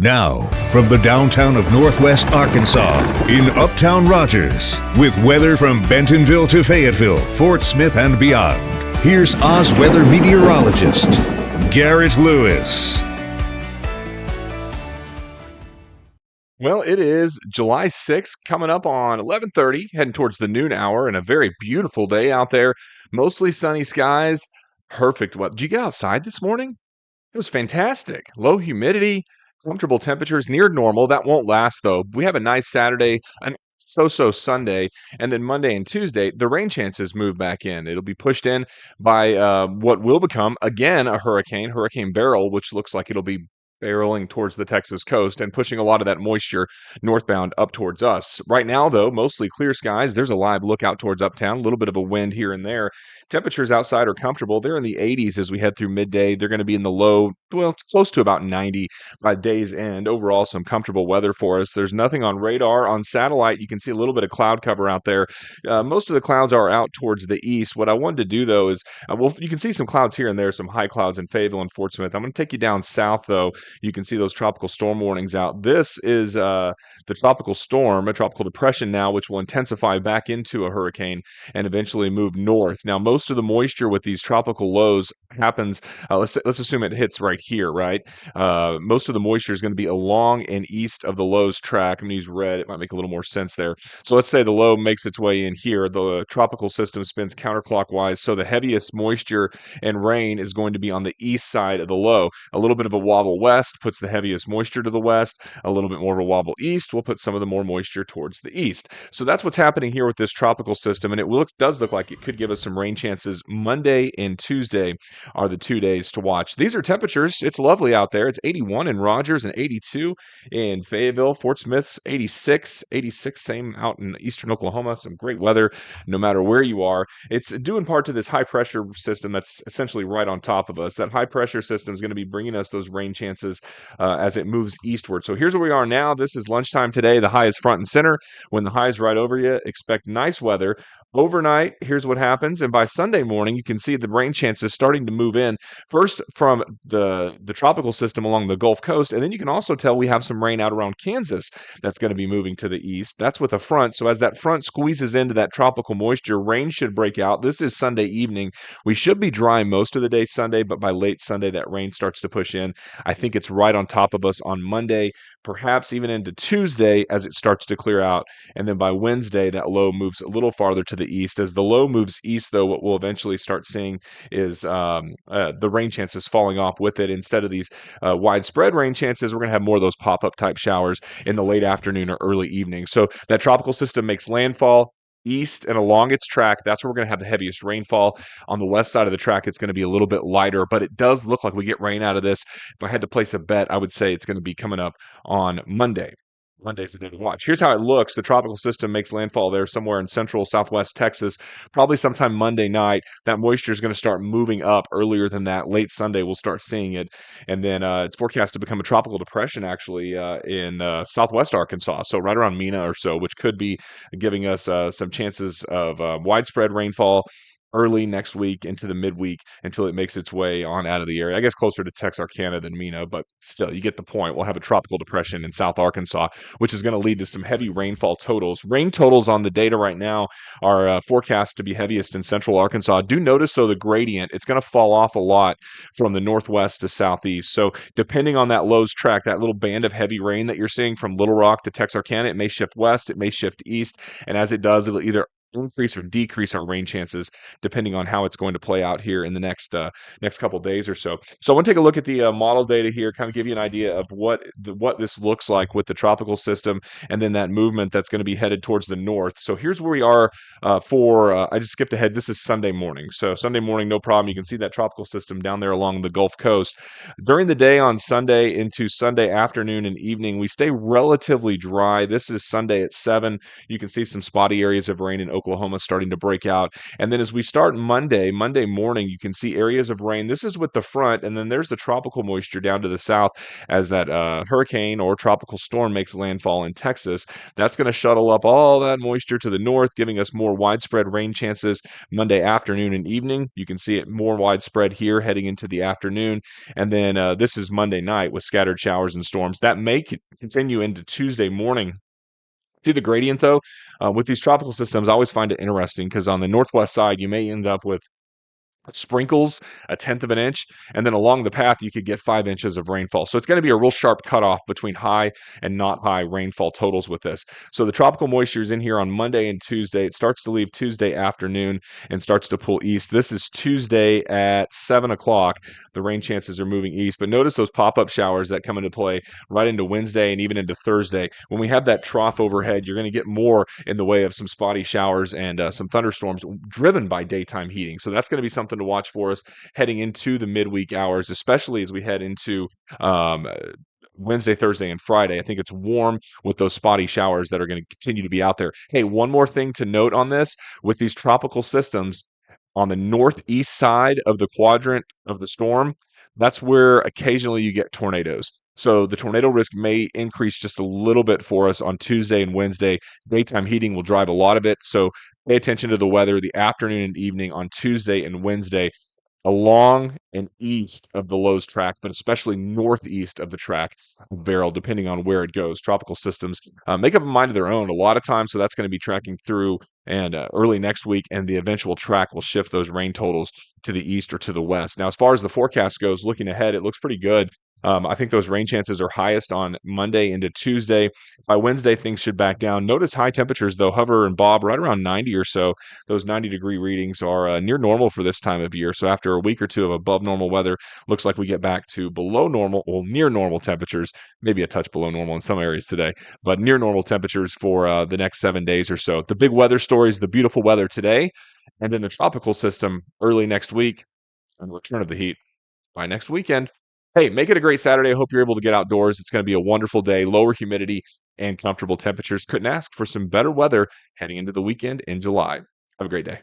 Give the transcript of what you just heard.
Now, from the downtown of Northwest Arkansas, in Uptown Rogers, with weather from Bentonville to Fayetteville, Fort Smith, and beyond, here's Oz weather meteorologist, Garrett Lewis. Well, it is July 6th, coming up on 11:30, heading towards the noon hour, and a very beautiful day out there. Mostly sunny skies, perfect weather. Did you get outside this morning? It was fantastic. Low humidity, comfortable temperatures, near normal. That won't last, though. We have a nice Saturday, an so-so Sunday, and then Monday and Tuesday, the rain chances move back in. It'll be pushed in by what will become, again, a hurricane, Hurricane Beryl, which looks like it'll be barreling towards the Texas coast and pushing a lot of that moisture northbound up towards us. Right now, though, mostly clear skies. There's a live look out towards Uptown, a little bit of a wind here and there. Temperatures outside are comfortable. They're in the 80s as we head through midday. They're going to be in the low, well, it's close to about 90 by day's end. Overall, some comfortable weather for us. There's nothing on radar. On satellite, you can see a little bit of cloud cover out there. Most of the clouds are out towards the east. What I wanted to do, though, is, well, you can see some clouds here and there, some high clouds in Fayetteville and Fort Smith. I'm going to take you down south, though. You can see those tropical storm warnings out. This is the tropical storm, a tropical depression now, which will intensify back into a hurricane and eventually move north. Now, most of the moisture with these tropical lows happens, let's assume it hits right here, right? Most of the moisture is going to be along and east of the low's track. I'm going to use red. It might make a little more sense there. So let's say the low makes its way in here. The tropical system spins counterclockwise. So the heaviest moisture and rain is going to be on the east side of the low. A little bit of a wobble west puts the heaviest moisture to the west. A little bit more of a wobble east will put some of the more moisture towards the east. So that's what's happening here with this tropical system, and it does look like it could give us some rain chances. Monday and Tuesday are the 2 days to watch. These are temperatures. It's lovely out there. It's 81 in Rogers and 82 in Fayetteville. Fort Smith's 86, same out in eastern Oklahoma. Some great weather no matter where you are. It's due in part to this high pressure system that's essentially right on top of us. That high pressure system is going to be bringing us those rain chances as it moves eastward. So here's where we are now. This is lunchtime today. The high is front and center. When the high is right over you, expect nice weather. Overnight, here's what happens. And by Sunday morning, you can see the rain chances starting to move in. First from the tropical system along the Gulf Coast. And then you can also tell we have some rain out around Kansas that's going to be moving to the east. That's with a front. So as that front squeezes into that tropical moisture, rain should break out. This is Sunday evening. We should be dry most of the day Sunday, but by late Sunday, that rain starts to push in. I think it's right on top of us on Monday, perhaps even into Tuesday as it starts to clear out. And then by Wednesday, that low moves a little farther to the east. As the low moves east, though, what we'll eventually start seeing is the rain chances falling off with it. Instead of these widespread rain chances, we're going to have more of those pop-up type showers in the late afternoon or early evening. So that tropical system makes landfall east and along its track. That's where we're going to have the heaviest rainfall. On the west side of the track, it's going to be a little bit lighter, but it does look like we get rain out of this. If I had to place a bet, I would say it's going to be coming up on Monday. Monday's the day to watch. Here's how it looks. The tropical system makes landfall there somewhere in central southwest Texas, probably sometime Monday night. That moisture is going to start moving up earlier than that. Late Sunday, we'll start seeing it. And then it's forecast to become a tropical depression actually in southwest Arkansas, so right around Mena or so, which could be giving us some chances of widespread rainfall early next week into the midweek until it makes its way on out of the area. I guess closer to Texarkana than Mena, but still, you get the point. We'll have a tropical depression in South Arkansas, which is going to lead to some heavy rainfall totals. Rain totals on the data right now are forecast to be heaviest in central Arkansas. Do notice, though, the gradient. It's going to fall off a lot from the northwest to southeast. So depending on that low's track, that little band of heavy rain that you're seeing from Little Rock to Texarkana, it may shift west, it may shift east, and as it does, it'll either increase or decrease our rain chances depending on how it's going to play out here in the next couple days or so. So I want to take a look at the model data here, kind of give you an idea of what this looks like with the tropical system and then that movement that's going to be headed towards the north. So here's where we are I just skipped ahead. This is Sunday morning. So Sunday morning, no problem. You can see that tropical system down there along the Gulf Coast. During the day on Sunday into Sunday afternoon and evening, we stay relatively dry. This is Sunday at 7. You can see some spotty areas of rain in Oklahoma starting to break out. And then as we start Monday morning, you can see areas of rain. This is with the front, and then there's the tropical moisture down to the south as that hurricane or tropical storm makes landfall in Texas. That's going to shuttle up all that moisture to the north, giving us more widespread rain chances Monday afternoon and evening. You can see it more widespread here heading into the afternoon. And then this is Monday night with scattered showers and storms. That may continue into Tuesday morning. See the gradient though, with these tropical systems, I always find it interesting because on the northwest side, you may end up with sprinkles, a tenth of an inch, and then along the path you could get 5 inches of rainfall. So it's going to be a real sharp cutoff between high and not high rainfall totals with this. So the tropical moisture is in here on Monday and Tuesday. It starts to leave Tuesday afternoon and starts to pull east. This is Tuesday at 7 o'clock. The rain chances are moving east, but notice those pop-up showers that come into play right into Wednesday and even into Thursday. When we have that trough overhead, you're going to get more in the way of some spotty showers and some thunderstorms driven by daytime heating. So that's going to be something to watch for us heading into the midweek hours, especially as we head into um, Wednesday, Thursday, and Friday. I think it's warm with those spotty showers that are going to continue to be out there. Hey, one more thing to note on this with these tropical systems on the northeast side of the quadrant of the storm, that's where occasionally you get tornadoes. So the tornado risk may increase just a little bit for us on Tuesday and Wednesday. Daytime heating will drive a lot of it. So pay attention to the weather the afternoon and evening on Tuesday and Wednesday along and east of the Lowe's track, but especially northeast of the track barrel, depending on where it goes. Tropical systems make up a mind of their own a lot of times, so that's going to be tracking through and early next week, and the eventual track will shift those rain totals to the east or to the west. Now, as far as the forecast goes, looking ahead, it looks pretty good. I think those rain chances are highest on Monday into Tuesday. By Wednesday, things should back down. Notice high temperatures, though, hover and bob right around 90 or so. Those 90-degree readings are near normal for this time of year. So after a week or two of above normal weather, looks like we get back to below normal, well, near normal temperatures, maybe a touch below normal in some areas today, but near normal temperatures for the next 7 days or so. The big weather stories, the beautiful weather today, and then the tropical system early next week, and the return of the heat by next weekend. Hey, make it a great Saturday. I hope you're able to get outdoors. It's going to be a wonderful day, lower humidity and comfortable temperatures. Couldn't ask for some better weather heading into the weekend in July. Have a great day.